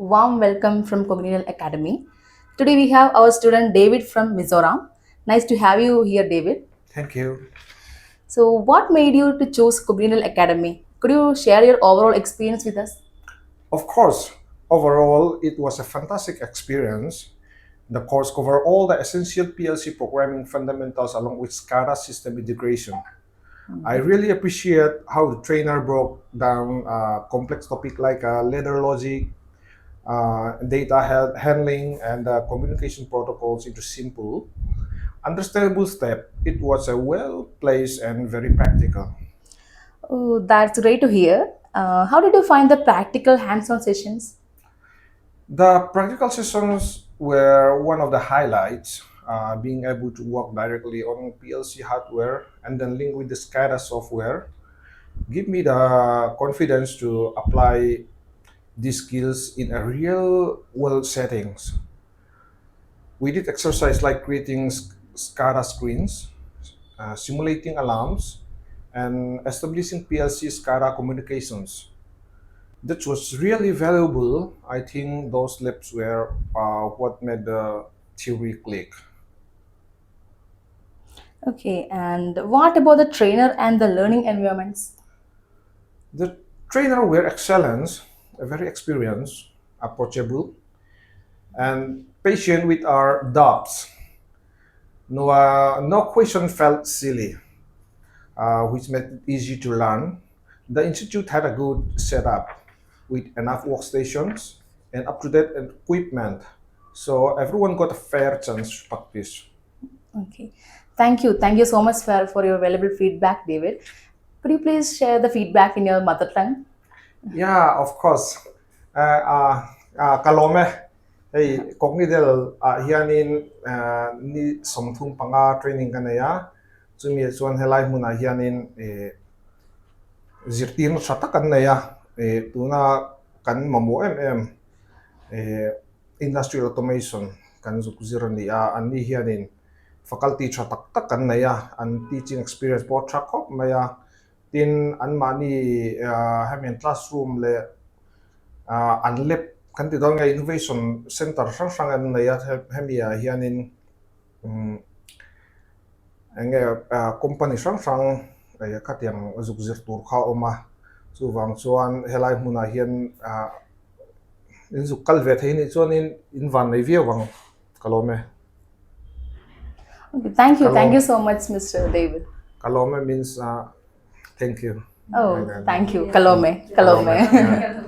Warm welcome from Cognidel Academy. Today we have our student David from Mizoram. Nice to have you here, David. Thank you. So, what made you to choose Cognidel Academy? Could you share your overall experience with us? Of course, overall, it was a fantastic experience. The course covered all the essential PLC programming fundamentals along with SCADA system integration. I really appreciate how the trainer broke down complex topics like ladder logic, data handling, and communication protocols into simple, understandable steps. It was a well placed and very practical. Oh, that's great to hear. How did you find the practical hands-on sessions? The practical sessions were one of the highlights. Being able to work directly on PLC hardware and then link with the SCADA software give me the confidence to apply these skills in a real world settings. We did exercise like creating SCADA screens, simulating alarms, and establishing PLC SCADA communications. That was really valuable. I think those labs were what made the theory click. Okay, and what about the trainer and the learning environments? The trainer were excellent, very experienced, approachable, and patient with our doubts. No question felt silly, which made it easy to learn. The institute had a good setup with enough workstations and up-to-date equipment, so everyone got a fair chance to practice. Okay, thank you. Thank you so much for your valuable feedback, David. Could you please share the feedback in your mother tongue? Yeah, of course. Kalome, hey, Cognidel, hianin ni somthung panga training kanaya. Chumi chuan helai muna hianin zirtin sata kanaya. Tuna kan mamu industrial automation kan zuk zirani ani hianin faculty chatak tak kanaya an teaching experience po chakop maya tin an mani hamen classroom le an lab kan ti dong innovation center sang sang an na ya hemia hianin um, enge company sang sang ya kat yang zuk zir tur kha oma chu wang chuan helai hmuna hian in zuk kal ve thein chuan in van nei via wang kalome Okay, thank you. Thank kalom you so much, Mr. David. kalome means thank you. Oh, thank you. Kalome. Kalome. Kalome. Yeah.